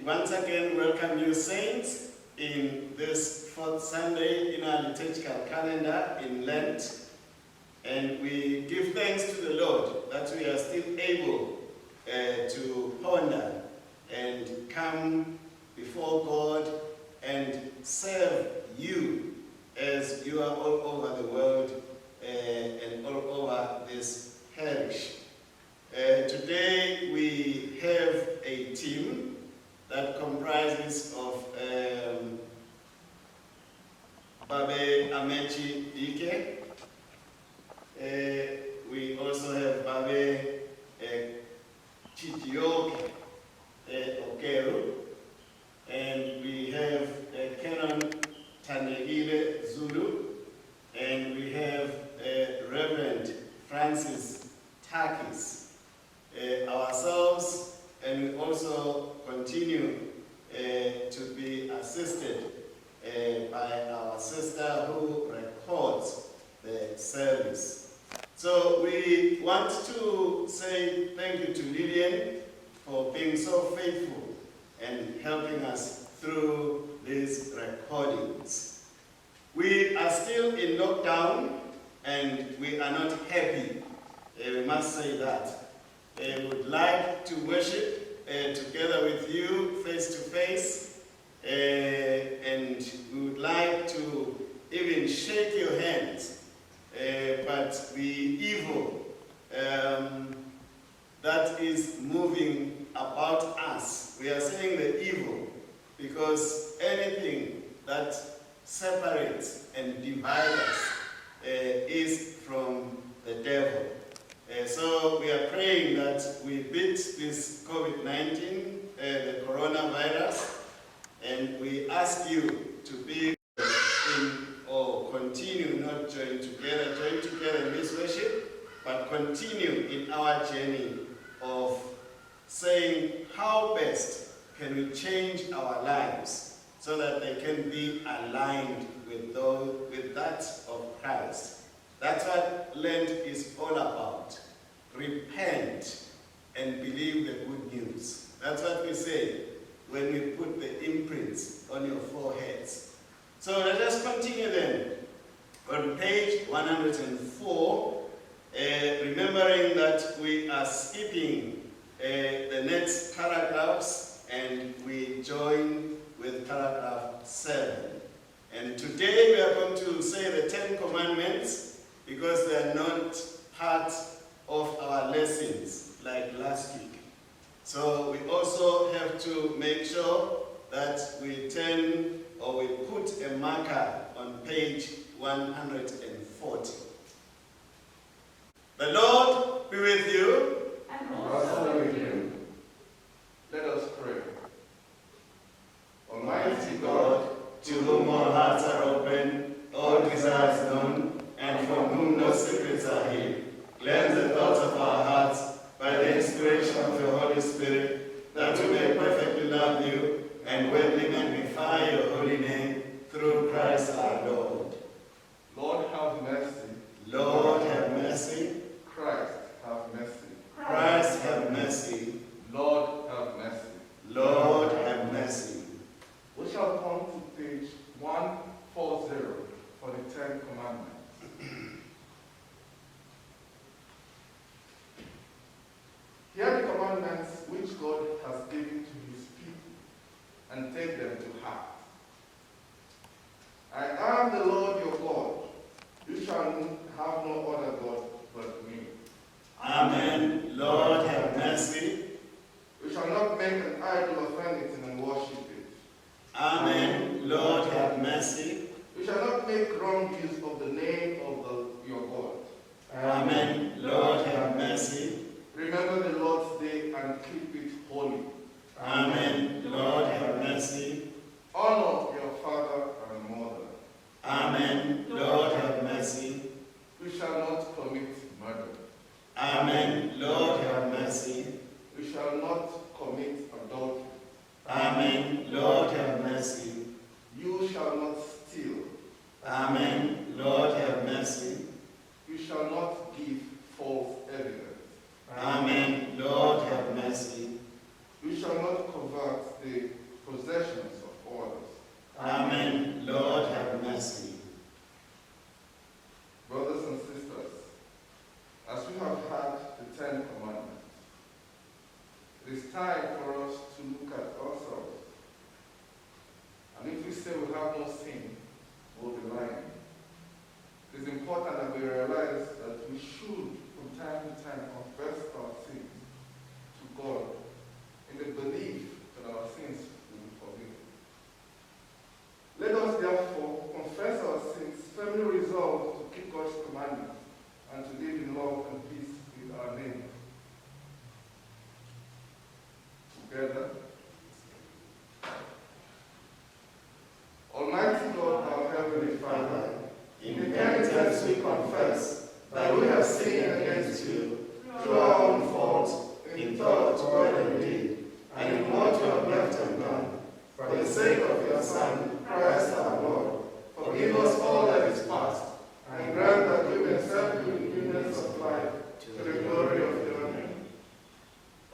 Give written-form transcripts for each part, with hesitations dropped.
once again welcome you saints in this fourth Sunday in our liturgical calendar in Lent. And we give thanks to the Lord that we are still able to ponder and come before God and serve you as you are all over the world and all over this parish. Today we have a team that comprises of Babe Amechi Dike. We also have Babe Chidioke Okeru, and we have Canon Tanegile Zulu, and we have Reverend Francis Takis. Ourselves, and we also continue to be assisted by our sister who records the service. So we want to say thank you to Lillian for being so faithful and helping us through these recordings. We are still in lockdown and we are not happy. We must say that. We would like to worship together with you face to face, and we would like to even shake your hands, but the evil that is moving about us, we are saying the evil because anything that separates and divides us is from the devil. So we are praying that we beat this COVID-19, the coronavirus, and we ask you to be in or continue, not join together in this worship, but continue in our journey of saying how best can we change our lives so that they can be aligned with that of Christ. That's what Lent is all about. Repent and believe the good news. That's what we say when we put the imprints on your foreheads. So let us continue then. On page 104, remembering that we are skipping the next paragraphs and we join with paragraph 7. And today we are going to say the 10 Commandments, because they are not part of our lessons like last week. So we also have to make sure that we turn or we put a marker on page 140. The Lord be with you. And also with you. Let us pray. Almighty God, to whom all hearts are open, all desires known, and from whom no secrets are hid, cleanse the thoughts of our hearts by the inspiration of your Holy Spirit, that we may perfectly love you and worthily magnify your holy name through Christ our Lord. Lord, have mercy. Lord, have mercy. Christ, have mercy. Christ, have mercy. Lord, have mercy. Lord, have mercy. We shall come to page 140 for the 10 Commandments. Hear the commandments which God has given to his people, and take them to heart. I am the Lord your God. You shall have no other God but me. Amen. Lord, have mercy. You shall not make an idol of anything and worship it. Amen. Lord, have mercy. You shall not make wrong use of the name of your God. Amen. Lord, have mercy. Remember the Lord's day and keep it holy. Amen. Lord, have mercy. Honor your father and mother. Amen. Lord, have mercy. You shall not commit murder. Amen. Lord, have mercy. You shall not commit adultery. Amen. Lord, have mercy. You shall not steal. Amen. Lord, have mercy. You shall not give say we have no sin, we'll be lying. It is important that we realize that we should, from time to time, confess our sins to God in the belief that our sins will be forgiven. Let us therefore confess our sins, firmly resolved to keep God's commandments and to live in love and peace with our neighbor. Together. Almighty God, our Heavenly Father, in penitence we confess that we have sinned against you through our own fault, in thought, word, and deed, and in what we have left undone. For the sake of your Son, Christ our Lord, forgive us all that is past, and grant that we may serve you in newness of life, to the glory of your name.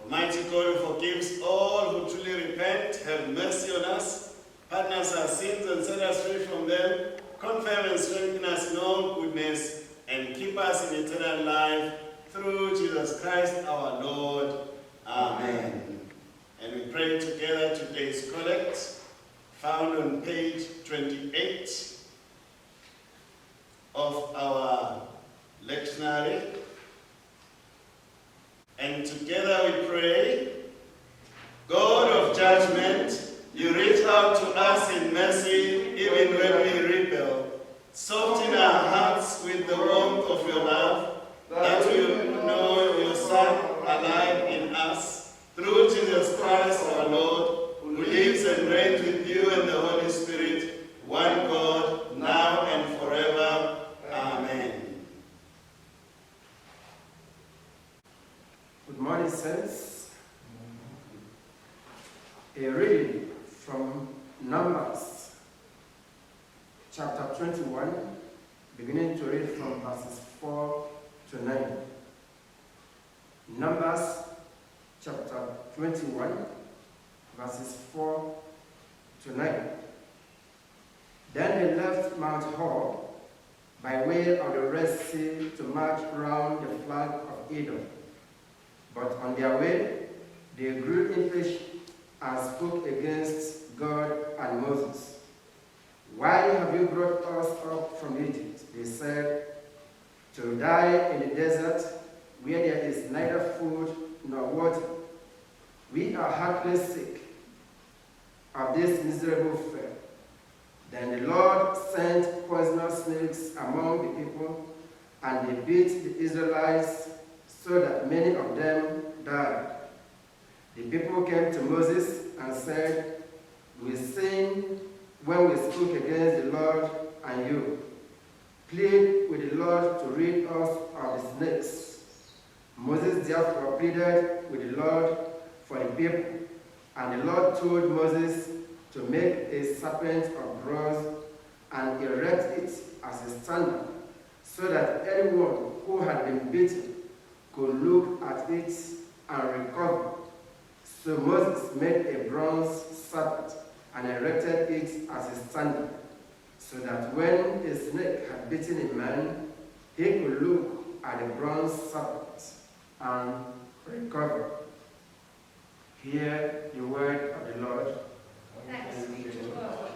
Almighty God, who forgives all who truly repent, have mercy on us, pardon us our sins, and set us free from them, confirm and strengthen us in all goodness, and keep us in eternal life, through Jesus Christ our Lord. Amen. And we pray together today's collect, found on page 28 of our lectionary. And together we pray, God of judgment, you reach out to us in mercy even when we rebel. Soften our hearts with the warmth of your love, that we know your Son alive in us, through Jesus Christ our Lord, who lives and reigns with you and the Holy Spirit, one God, now and forever. Amen. Good morning, saints. A reading from Numbers, chapter 21, beginning to read from verses 4 to 9. Numbers, chapter 21, verses 4 to 9. Then they left Mount Hor by way of the Red Sea to march round the flag of Edom. But on their way, they grew impish and spoke against God and Moses. Why have you brought us up from Egypt? They said, to die in the desert where there is neither food nor water. We are heartily sick of this miserable fare. Then the Lord sent poisonous snakes among the people, and they beat the Israelites so that many of them died. The people came to Moses and said, we sinned when we spoke against the Lord and you. Plead with the Lord to rid us of the snakes. Moses therefore pleaded with the Lord for the people, and the Lord told Moses to make a serpent of bronze and erect it as a standard, so that anyone who had been beaten could look at it and recover. So Moses made a bronze serpent and erected it as a standard, so that when a snake had bitten a man, he could look at the bronze serpent and recover. Hear the word of the Lord. Thanks be to God.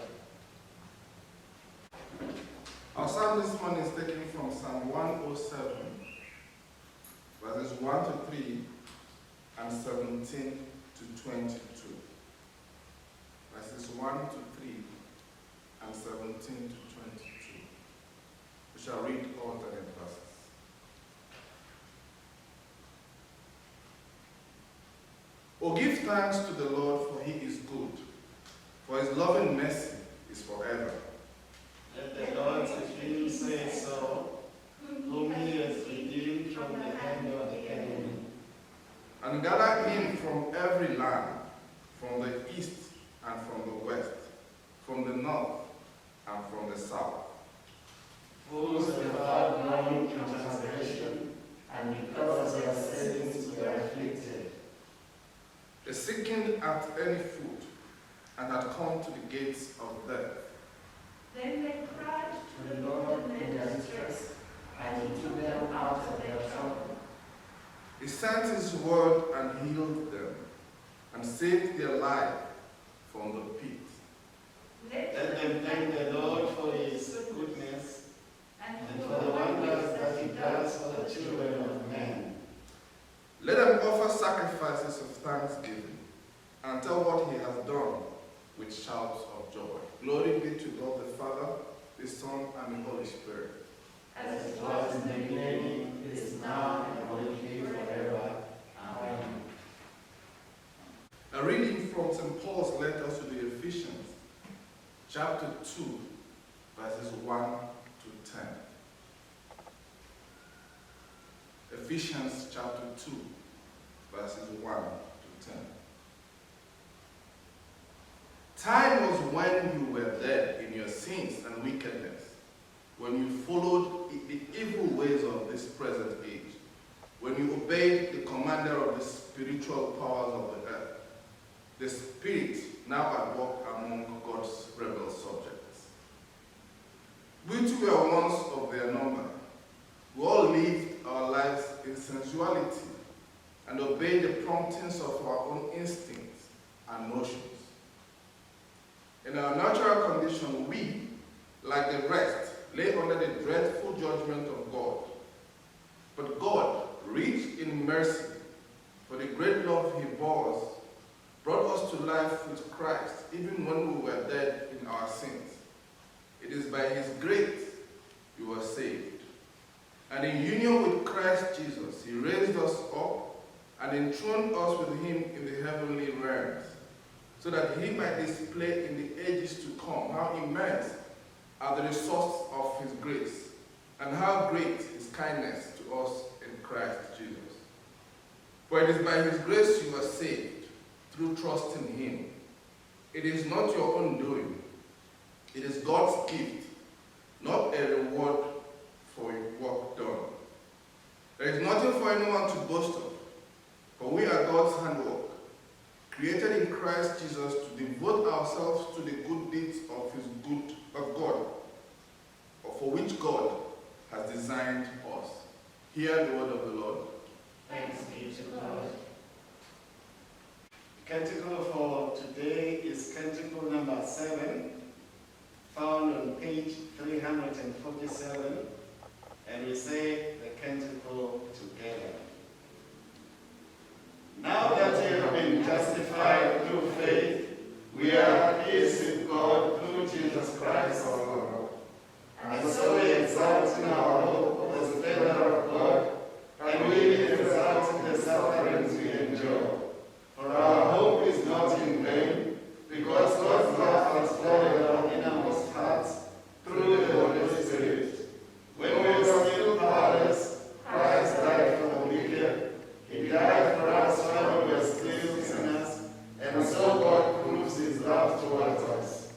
Our psalm this morning is taken from Psalm 107, verses 1 to 3 and 17 to 22. Verses 1 to 3 and 17 to 22. We shall read alternate verses. Oh, give thanks to the Lord, for he is good, for his loving mercy is forever. Let the Lord's redeemed say so, whom he has redeemed from the hand of the enemy. And gather him from every land, from the east and from the west, from the north and from the south. Fools without knowing transgression, and because their sins were afflicted. They sickened at any food, and had come to the gates of death. Then they cried to the Lord in their distress, and he took them out of their trouble. He sent his word and healed them, and saved their life from the pit. Let them Glory be to God the Father, the Son, and the Holy Spirit. As it was in the beginning, is now, and will be forever. Amen. A reading from St. Paul's letter to the Ephesians, chapter 2, verses 1 to 10. Ephesians chapter 2, verses 1 to 10. Time was when you were dead in your sins and wickedness, when you followed the evil ways of this present age, when you obeyed the commander of the spiritual powers of the earth, the spirit now at work among God's rebel subjects. We too were once of their number. We all lived our lives in sensuality and obeyed the promptings of our own instincts and motions. In our natural condition, we, like the rest, lay under the dreadful judgment of God. But God, rich in mercy, for the great love he bore us, brought us to life with Christ, even when we were dead in our sins. It is by his grace you were saved. And in union with Christ Jesus, he raised us up and enthroned us with him in the heavenly realms, so that he might display in the ages to come how immense are the resources of his grace, and how great his kindness to us in Christ Jesus. For it is by his grace you are saved, through trust in him. It is not your own doing. It is God's gift, not a reward for work done. There is nothing for anyone to boast of, for we are God's handwork, created in Christ Jesus to devote ourselves to the good deeds of God, for which God has designed us. Hear the word of the Lord. Thanks be to God. Canticle for today is Canticle number 7, found on page 347, and we say the Canticle together. Now that we have been justified through faith, we are at peace with God through Jesus Christ our Lord. And so we exalt in our hope of the favor of God, and we exalt in the sufferings we endure. For our hope is not in vain, because God's love has flowed in our innermost hearts through the Holy Spirit. When we were still powerless, Christ died for the wicked. He died for us while we were still sinners, and so God proves his love towards us.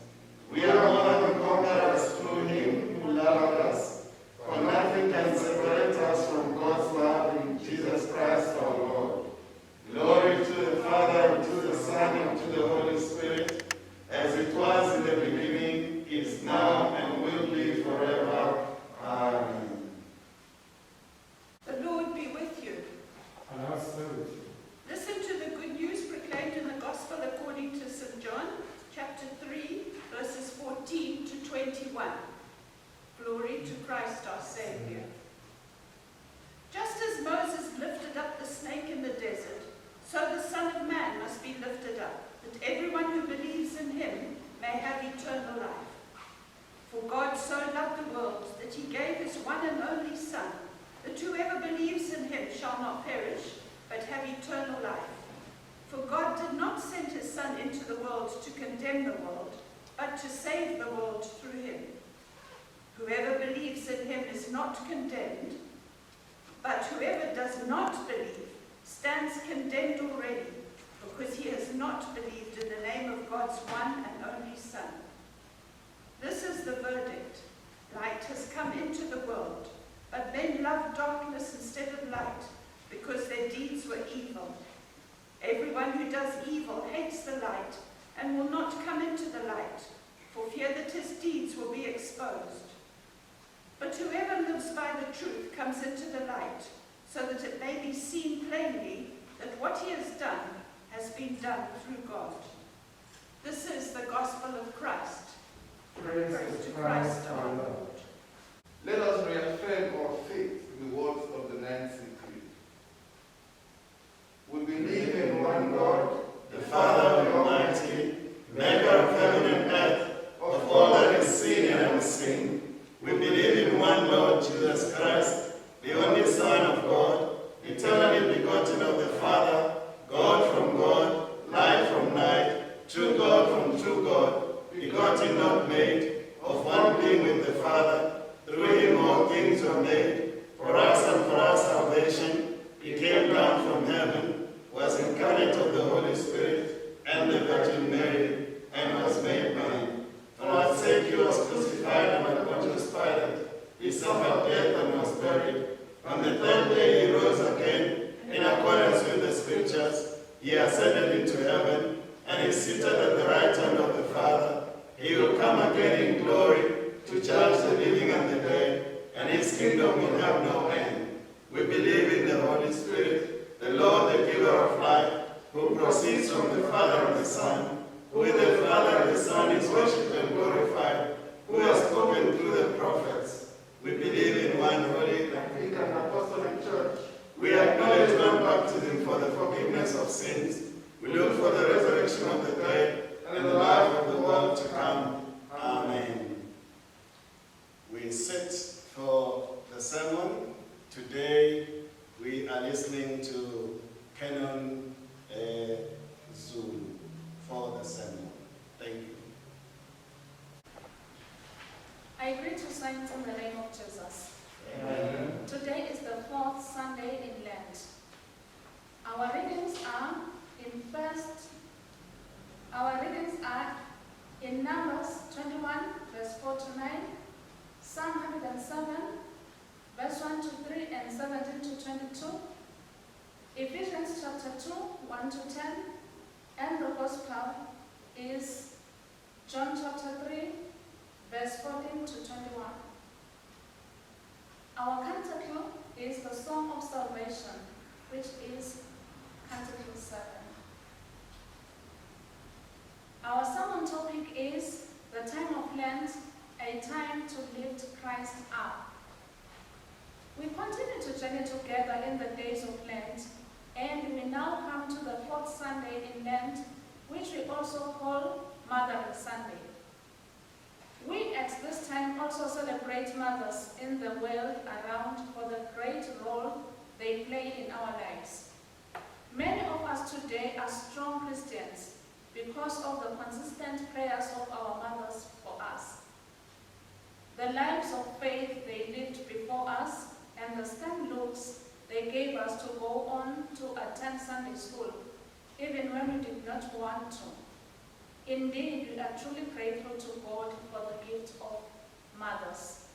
We are more than conquerors through him who loved us, for nothing can separate us from God's love in Jesus Christ our Lord. Glory to the Father, and to the Son, and to the Holy Spirit, as it was in the beginning, is now, and will be forever. Amen. The Lord be with you. And also with you. Listen to the good news proclaimed in the Gospel according to St. John, chapter 3, verses 14 to 21. Glory to Christ our Saviour. Just as Moses lifted up the snake in the desert, so the Son of Man must be lifted up, that everyone who believes in him may have eternal life. For God so loved the world that he gave his one and only Son, that whoever believes in him shall not perish, but have eternal life. For God did not send his Son into the world to condemn the world, but to save the world through him. Whoever believes in him is not condemned, but whoever does not believe stands condemned already, because he has not believed in the name of God's one and only Son. This is the verdict. Light has come into the world, but men loved darkness instead of light, because their deeds were evil. Everyone who does evil hates the light, and will not come into the light, for fear that his deeds will be exposed. But whoever lives by the truth comes into the light, so that it may be seen plainly that what he has done has been done through God. This is the gospel of Christ. Praise to Christ our Lord. Let us reaffirm our faith in the words of the Nicene Creed. We believe in one God, The Father Almighty, maker of heaven and earth, of all sing. We believe in one Lord Jesus Christ, the only Son of God, eternally begotten of the Father, God from God, light from light, true God from true God, begotten not made, of one being with the Father. Through him all things were made. For us and for our salvation, he came down from heaven, was incarnate of the Holy Spirit and the Virgin Mary, and was made man. For our sake he was crucified under Pontius Pilate. He suffered death and was buried. On the third day he rose again, in accordance with the Scriptures. He ascended into heaven, and is seated at the right hand of the Father. He will come again in glory to judge the living and the dead, and his kingdom will have no end. We believe in the Holy Spirit, the Lord, the giver of life, who proceeds from the Father and the Son, who with the Father and the Son is worshipped and glorified, who has spoken through the prophets. We believe in one holy Catholic and Apostolic Church. We acknowledge one baptism for the forgiveness of sins. We look for the resurrection of the dead and the life of the world to come. Amen. We sit for the sermon. Today we are listening to Canon Zulu for the sermon. Thank you. I greet you, saints, in the name of Jesus. Amen. Today is the fourth Sunday in Lent. Our readings are in Numbers 21, verse 4 to 9, Psalm 107, verse 1 to 3 and 17 to 22, Ephesians chapter 2, 1 to 10, and the Gospel is John chapter 3, verse 14 to 21. Our canticle is the Song of Salvation, which is Canticle 7. Our sermon topic is the time of Lent, a time to lift Christ up. We continue to journey together in the days of Lent, and we now come to the fourth Sunday in Lent, which we also call Motherly Sunday. We at this time also celebrate mothers in the world around for the great role they play in our lives. Many of us today are strong Christians because of the consistent prayers of our mothers for us. The lives of faith they lived before us and the stern looks they gave us to go on to attend Sunday school, even when we did not want to. Indeed, we are truly grateful to God for the gift of mothers.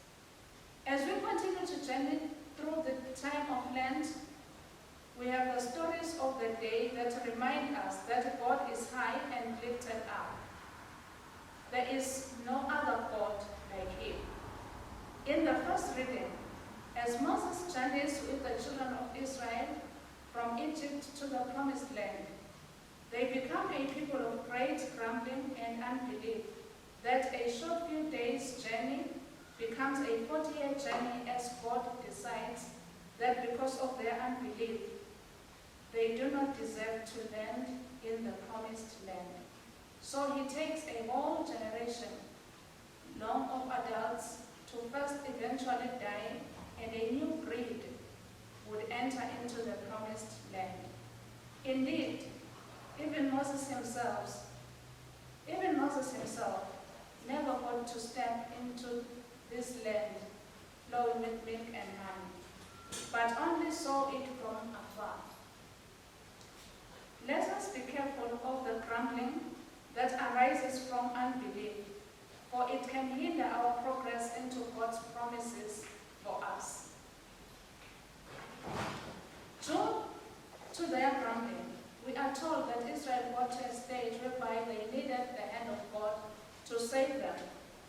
As we continue to journey through the time of Lent, we have the stories of the day that remind us that God is high and lifted up. There is no other God like him. In the first reading, as Moses journeys with the children of Israel from Egypt to the Promised Land, they become a people of great grumbling and unbelief, that a short few days' journey becomes a 40-year journey as God decides that because of their unbelief, they do not deserve to land in the Promised Land. So he takes a whole generation, long of adults, to first eventually die, and a new breed would enter into the Promised Land. Indeed, even Moses himself never got to step into this land flowing with milk and honey, but only saw it from afar. Let us be careful of the grumbling that arises from unbelief, for it can hinder our progress into God's promises for us. Due to their grumbling, we are told that Israel got to a stage whereby they needed the hand of God to save them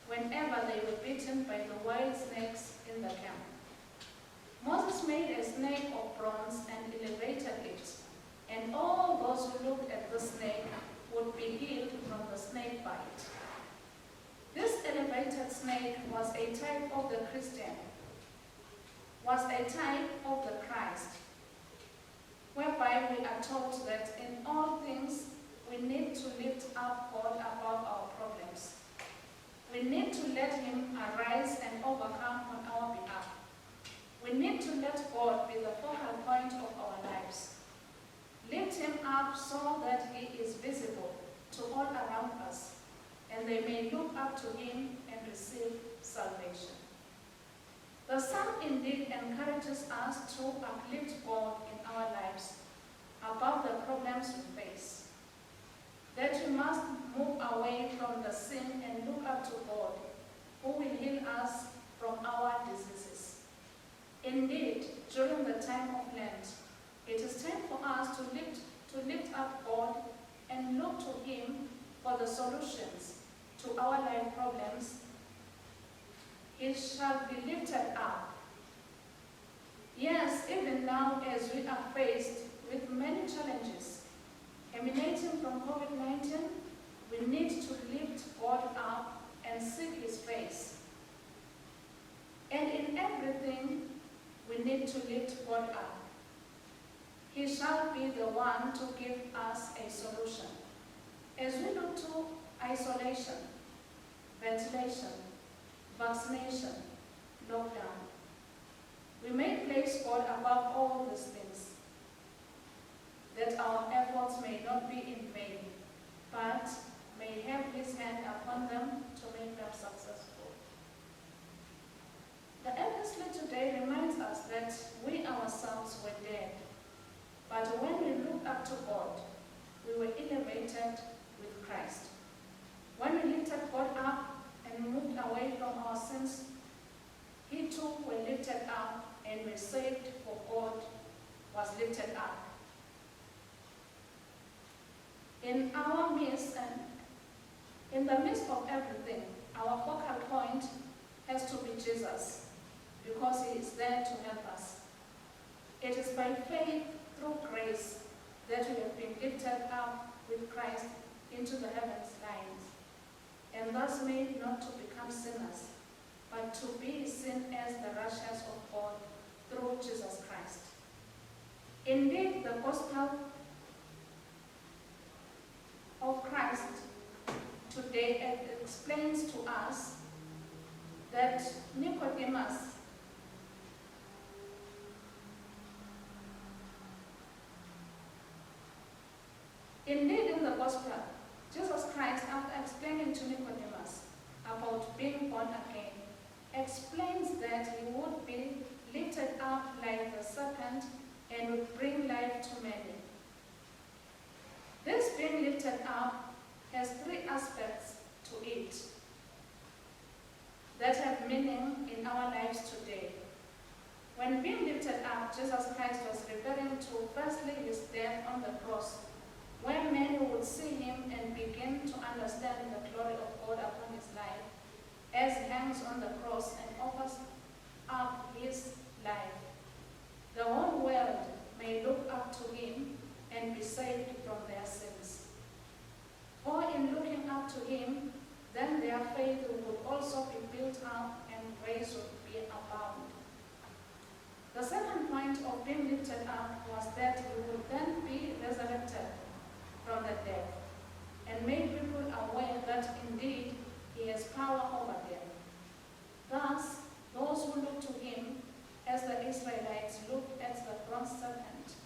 whenever they were bitten by the wild snakes in the camp. Moses made a snake of bronze and elevated it, and all those who looked at the snake would be healed from the snake bite. This elevated snake was a type of the Christian, was a type of the Christ, whereby we are taught that in all things we need to lift up God above our problems. We need to let him arise and overcome on our behalf. We need to let God be the focal point of our lives. Lift him up so that he is visible to all around us, and they may look up to him and receive salvation. The psalm indeed encourages us to uplift God in our lives above the problems we face. That we must move away from the sin and look up to God, who will heal us from our diseases. Indeed, during the time of Lent, it is time for us to lift up God and look to him for the solutions to our life problems. It shall be lifted up. Yes, even now as we are faced with many challenges emanating from COVID-19, we need to lift God up and seek his face. And in everything, we need to lift God up. He shall be the one to give us a solution. As we look to isolation, ventilation, vaccination, lockdown, we may place God above all these things, that our efforts may not be in vain, but may have his hand upon them to make them successful. The epistle today reminds us that we ourselves were dead, but when we looked up to God, we were elevated with Christ. When we lifted God up and moved away from our sins, he too were lifted up and were saved, for God was lifted up. In our midst and in the midst of everything, our focal point has to be Jesus, because he is there to help us. It is by faith through grace that we have been lifted up with Christ into the heavens lines, and thus made not to become sinners, but to be seen as the righteousness of God through Jesus Christ. Indeed, the gospel of Christ today explains to us that Nicodemus indeed in the gospel, Jesus Christ, after explaining to Nicodemus about being born again, explains that he would be lifted up like the serpent and would bring life to many. This being lifted up has three aspects to it that have meaning in our lives today. When being lifted up, Jesus Christ was referring to firstly his death on the cross, where many would see him and begin to understand the glory of God upon his life, as he hangs on the cross and offers up his life. The whole world may look up to him and be saved from their sins. For in looking up to him, then their faith would also be built up and grace would be abound. The second point of being lifted up was that he would then be resurrected from the dead and made people aware that indeed he has power over them. Thus, those who look to him, as the Israelites looked at the bronze serpent,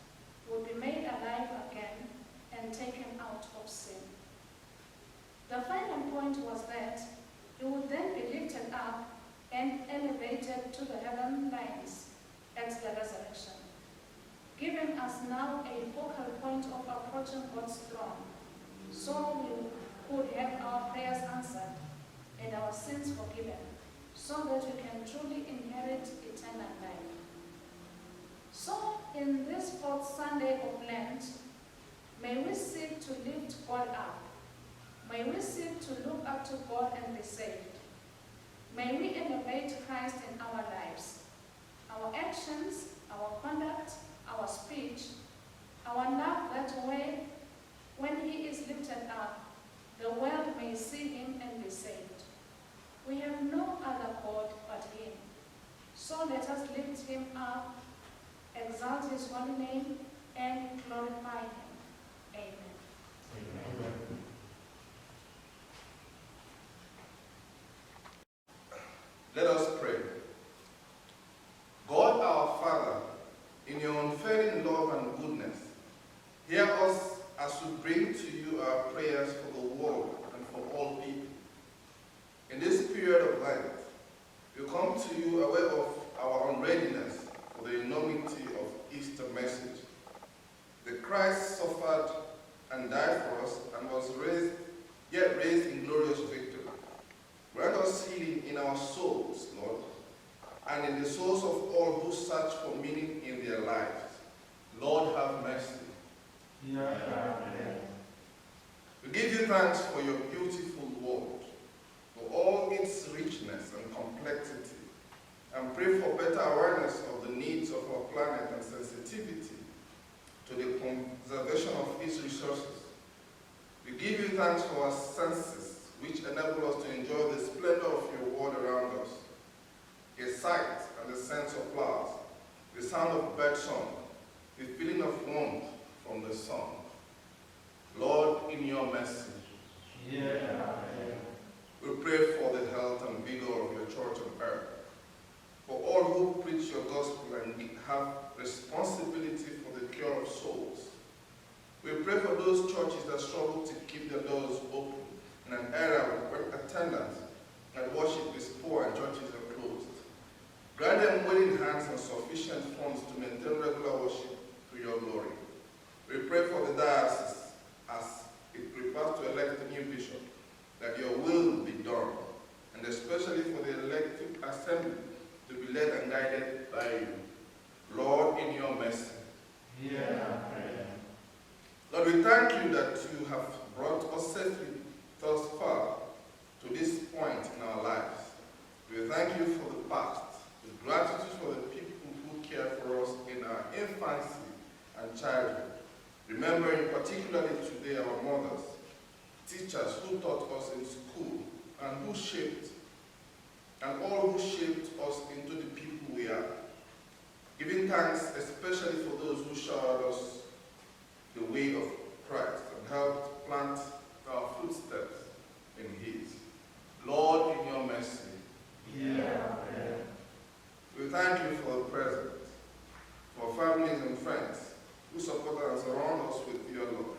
would be made alive again and taken out of sin. The final point was that he would then be lifted up and elevated to the heaven lines at the resurrection, giving us now a focal point of approaching God's throne, so we could have our prayers answered and our sins forgiven, so that we can truly inherit eternal life. So, in this fourth Sunday of Lent, may we seek to lift God up. May we seek to look up to God and be saved. May we elevate Christ in our lives, our actions, our conduct, our speech, our love, that way, when he is lifted up, the world may see him and be saved. We have no other God but him. So let us lift him up, exalt his holy name, and glorify him. Amen. Amen. Let us pray. God our Father, in your unfailing love and goodness, hear us as we bring to you our prayers for the world and for all people. In this period of Lent, we come to you aware of our unreadiness for the enormity of Easter message. That Christ suffered and died for us and was raised, yet raised in glorious victory. Grant us healing in our souls, Lord, and in the souls of all who search for meaning in their lives. Lord, have mercy. We give you thanks for your beautiful word, for all its richness and complexity, and pray for better awareness of the needs of our planet and sensitivity to the conservation of its resources. We give you thanks for our senses, which enable us to enjoy the splendor of your world around us, a sight and the sense of flowers, the sound of bird song, the feeling of warmth from the sun. Lord, in your mercy, we pray for the health and vigor of your church on earth, for all who preach your gospel and have responsibility for the cure of souls. We pray for those churches that struggle to keep their doors open in an era when attendance and worship is poor and churches are closed. Grant them willing hands and sufficient funds to maintain regular worship to your glory. We pray for the diocese as it prepares to elect a new bishop, that your will be done, and especially for the elective assembly to be led and guided by you. Lord, in your mercy. Lord, we thank you that you have brought us safely thus far to this point in our lives. We thank you for the past, with gratitude for the people who cared for us in our infancy and childhood. Remembering particularly today our mothers, teachers who taught us in school and all who shaped us into the people we are. Giving thanks especially for those who showed us the way of Christ and helped plant our footsteps in his. Lord, in your mercy. We thank you for the present, for families and friends who support and surround us with your love,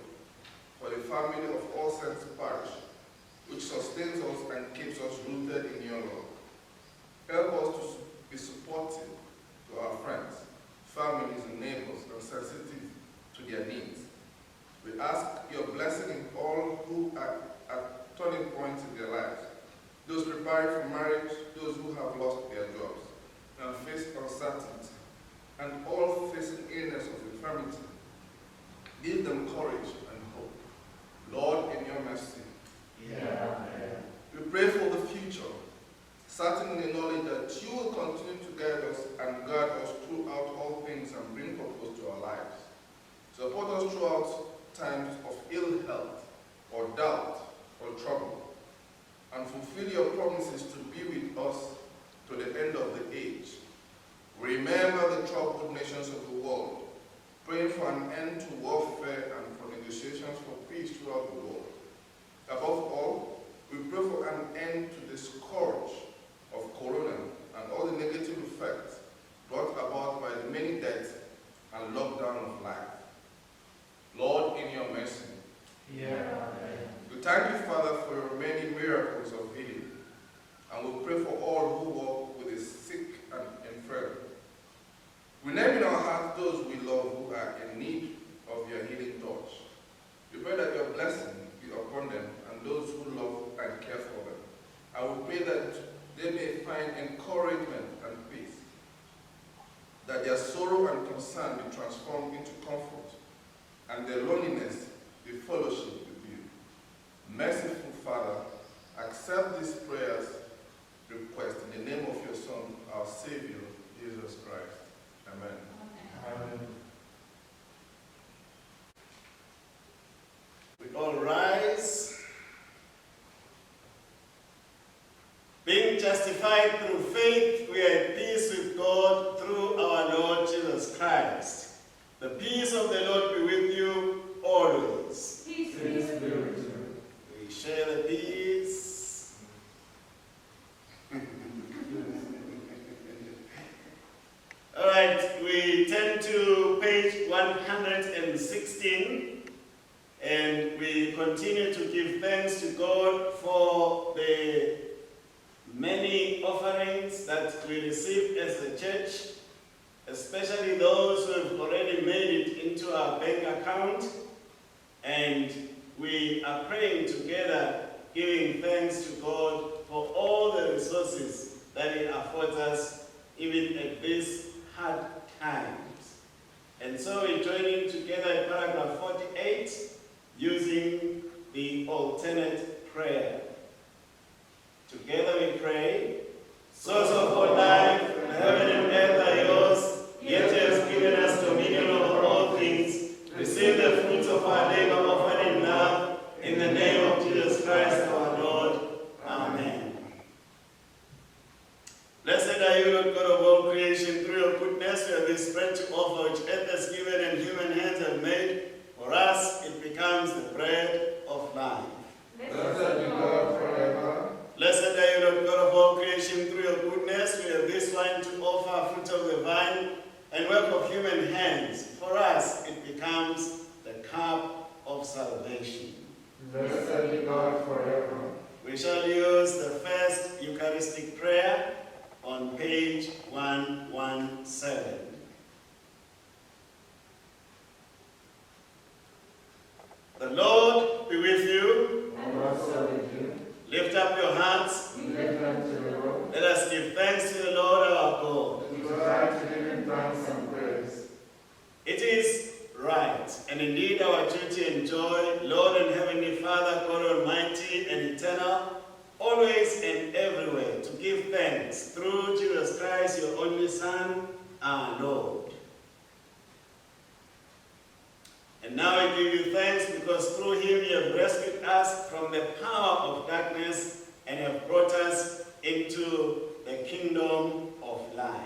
for the family of All Saints Parish, which sustains us and keeps us rooted in your love. Help us to be supportive to our friends, families, and neighbors, and sensitive to their needs. We ask your blessing in all who are at turning points in their lives, those preparing for marriage, those who have lost their jobs and face uncertainty, and all facing illness of infirmity. Give them courage and hope. Lord, in your mercy. We pray for the future, certain in the knowledge that you will continue to guide us and guard us throughout all things and bring purpose to our lives. Support us throughout times of ill health or doubt or trouble, and fulfill your promises to be with us to the end of the age. Remember the troubled nations of the world, praying for an end to warfare and for negotiations for peace throughout the world. Above all, we pray for an end to the scourge of corona and all the negative effects brought about by the many deaths and lockdown of life. Lord, in your mercy. We thank you, Father, for your many miracles of healing, and we pray for all who walk with the sick and infirm. We name in our hearts those we love who are in need of your healing touch. We pray that your blessing be upon them and those who love and care for them. And we pray that they may find encouragement and peace, that their sorrow and concern be transformed into comfort, and their loneliness be fellowship with you. Merciful Father, accept these prayers, request in the name of your Son, our Savior, Jesus Christ. Amen. Amen. We all rise. Being justified through faith, we are at peace with God through our Lord Jesus Christ. The peace of the Lord be with you always. Peace be Peace with be you. with you. We share the peace. turn to page 116, and we continue to give thanks to God for the many offerings that we receive as a church, especially those who have already made it into our bank account. And we are praying together, giving thanks to God for all the resources that He affords us, even at these hard times. And so we join in together in paragraph 48, using the alternate prayer. Together we pray, source of all life, heaven and earth are yours, yet you have given us dominion over all things. Receive the fruits of our labor offered in love, in the name of Jesus Christ our Lord. Amen. Blessed are you, Lord God of all creation, through your goodness we have this bread to offer, which earth has given and human hands have made. For us it becomes the bread of life. Blessed be God forever. Blessed are you, Lord God of all creation, through your goodness we have this wine to offer, fruit of the vine, and work of human hands. For us it becomes the cup of salvation. Blessed be God forever. We shall use the first Eucharistic prayer on page 117. The Lord be with you. And also with you. Lift up your hearts. We lift them to the Lord. Let us give thanks to the Lord our God. It is right to give Him thanks and praise. It is right, and indeed our duty and joy, Lord and Heavenly Father, God Almighty and eternal, always and everywhere, to give thanks through Jesus Christ, your only Son, our Lord. And now I give you thanks because through Him you have rescued us from the power of darkness and have brought us into the kingdom of light.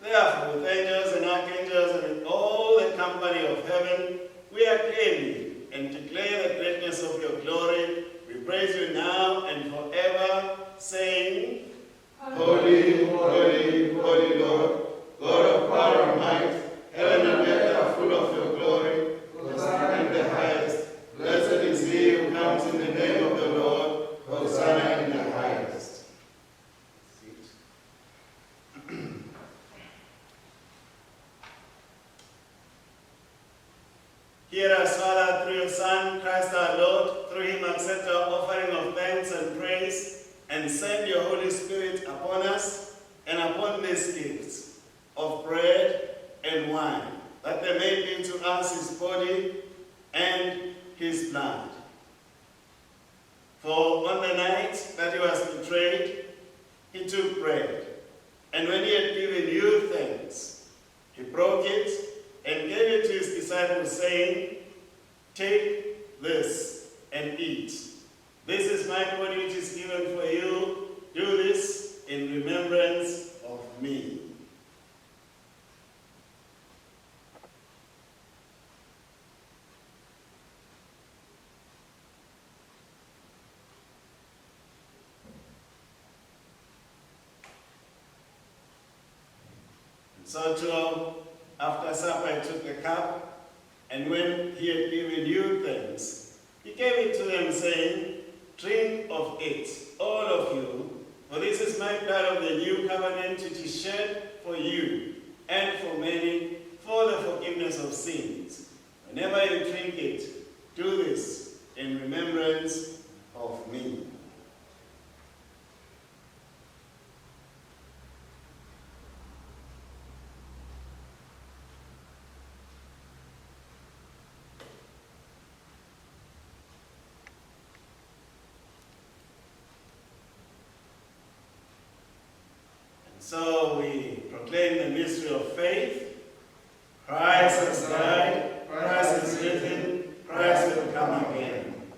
Therefore, with angels and archangels and with all the company of heaven, we acclaim you and declare the greatness of your glory. We praise you now and forever, saying, Holy, holy, holy Lord, God of power and might, heaven and earth are full of your glory. Hosanna in the highest. Blessed is He who comes in the name of the Lord. Hosanna in the highest. Hear us, Father, through your Son, Christ our Lord. Through Him accept our offering of thanks and praise, and send your Holy Spirit upon us and upon these gifts of bread and wine, that they may be to us His body and His blood. For on the night that He was betrayed, He took bread, and when He had given you thanks, He broke it and gave it to His disciples, saying, "Take this and eat. This is my body which is given for you. Do this in remembrance of me." So too, after supper, He took the cup, and when He had given you thanks, He gave it to them, saying, "Drink of it, all of you, for this is my blood of the new covenant, which is shed for you and for many for the forgiveness of sins. Whenever you drink it, do this in remembrance of me." So we proclaim the mystery of faith. Christ has died, Christ is risen, Christ will come again.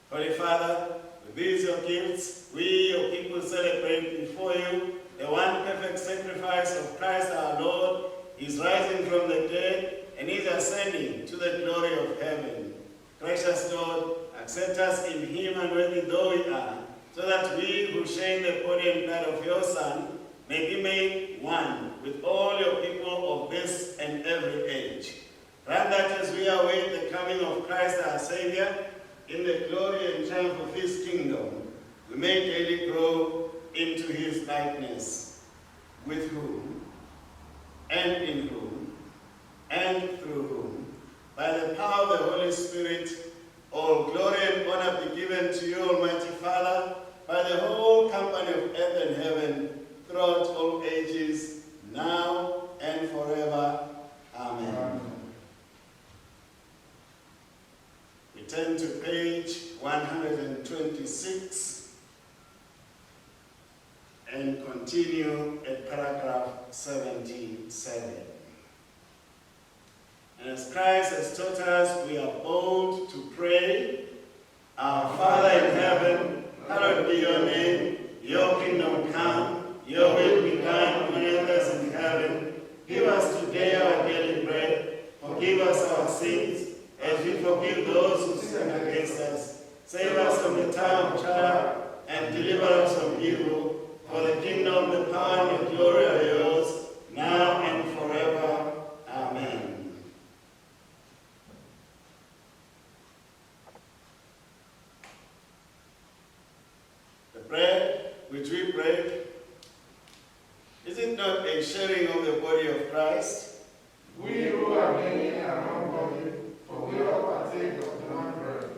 Holy Father, with these your gifts, we, your people, celebrate before you the one perfect sacrifice of Christ our Lord. He is rising from the dead and is ascending to the glory of heaven. Gracious Lord, accept us in Him, unworthy though we are, so that we who share in the body and blood of your Son may be made one with all your people of this and every age. Grant that as we await the coming of Christ our Savior, in the glory and triumph of his kingdom, we may daily grow into his likeness, with whom, and in whom, and through whom, by the power of the Holy Spirit, all glory and honor be given to you, Almighty Father, by the whole company of earth and heaven, throughout all ages, now and forever. Amen. Amen. We turn to page 126 and continue at paragraph 77. And as Christ has taught us, we are bold to pray, Our Father in heaven, hallowed be your name, your kingdom come, your will be done on earth as in heaven. Give us today our daily bread, forgive us our sins, as we forgive those who sin against us. Save us from the time of trial, and deliver us from evil. For the kingdom, the power, and the glory are yours, now and forever. Amen. The bread which we break, is it not a sharing of the body of Christ? We who are many in our one body, for we all partake of the one bread.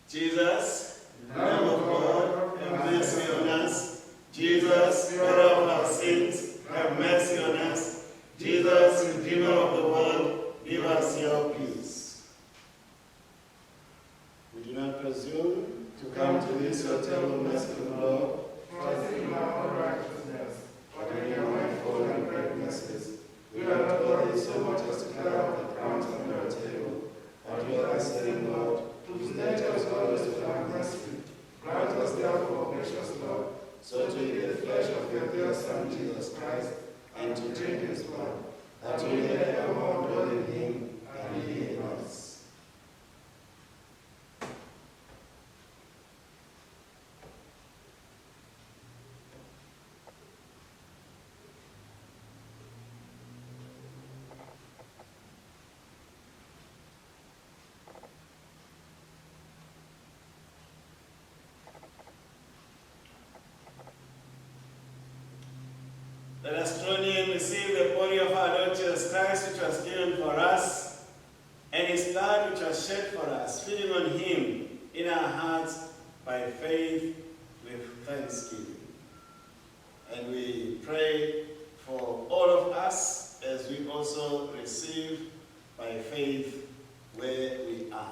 Jesus, Lamb of God, have mercy on us. Jesus, bearer of our sins, have mercy on us. Jesus, Redeemer of the world, give us your peace. We do not presume to come to this your table, merciful Lord, For I sin in our own righteousness, but in your manifold and great mercies, we are not worthy so much as to carry out the crumbs on your table. But you are thy saving Lord, whose nature is always to have mercy. Grant us therefore, gracious Lord, so to eat the flesh of your dear Son, Jesus Christ, and to drink his blood, that we may evermore dwell in him and he in us. Let us join in and receive the body of our Lord Jesus Christ, which was given for us, and his blood, which was shed for us, feeding on him in our hearts by faith with thanksgiving. And we pray for all of us as we also receive by faith where we are.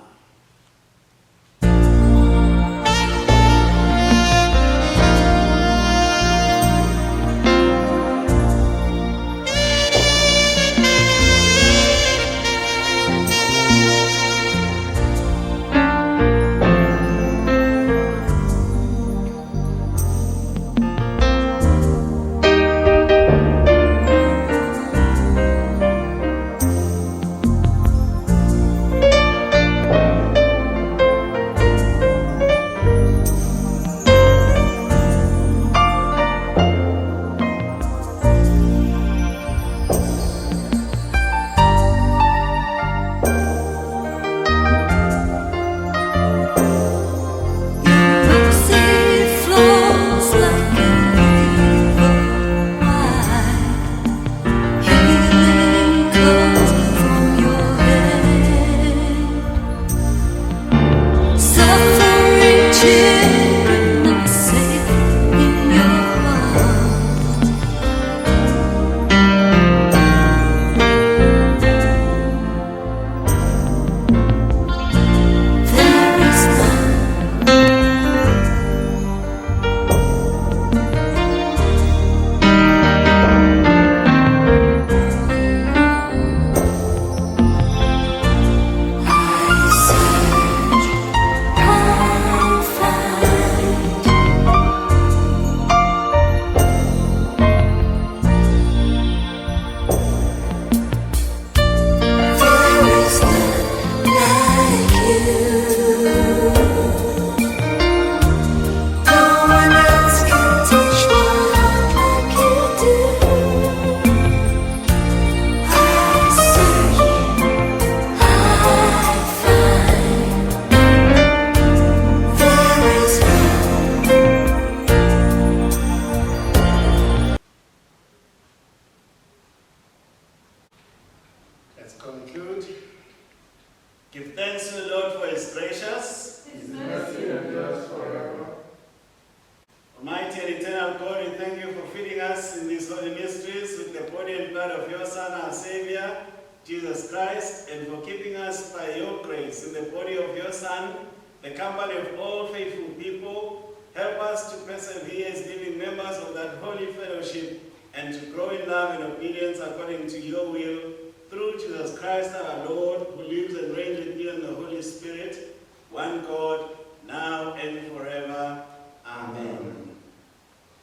these holy mysteries with the body and blood of your Son, our Savior, Jesus Christ, and for keeping us by your grace in the body of your Son, the company of all faithful people. Help us to persevere as living members of that holy fellowship and to grow in love and obedience according to your will, through Jesus Christ our Lord, who lives and reigns with you in the Holy Spirit, one God, now and forever. Amen.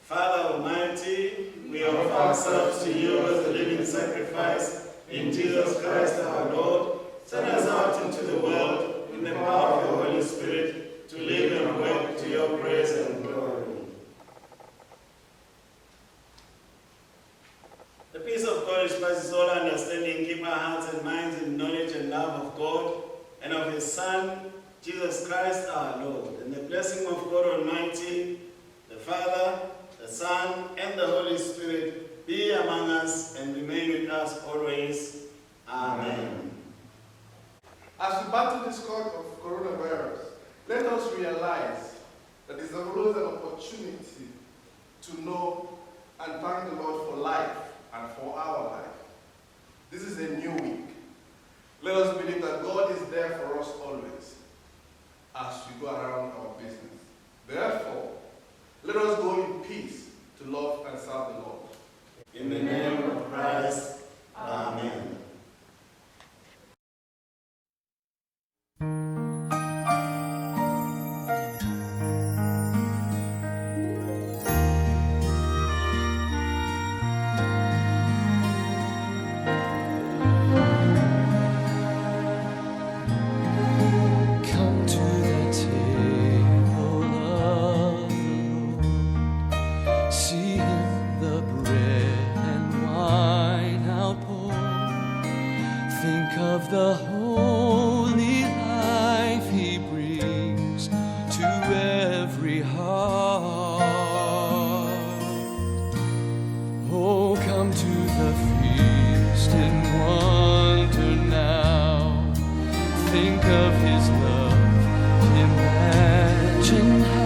Father Almighty, we offer ourselves to you as a living sacrifice in Jesus Christ our Lord. Send us out into the world in the power of your Holy Spirit to live and work to your praise and glory. The peace of God which passes all understanding, keep our hearts and minds in knowledge and love of God and of his Son, Jesus Christ our Lord. And the blessing of God Almighty, the Father, the Son, and the Holy Spirit be among us and remain with us always. Amen. As we battle this scourge of coronavirus, let us realize that it's always an opportunity to know and thank the Lord for life and for our life. This is a new week. Let us believe that God is there for us always as we go around our business. Therefore, let us go in peace to love and serve the Lord. In the name of Christ, Amen. Come to the table of the Lord, see him the bread and wine outpoured. Think of the holy life he brings to every heart. Oh, come to the feast in wonder now. Think of his love, imagine how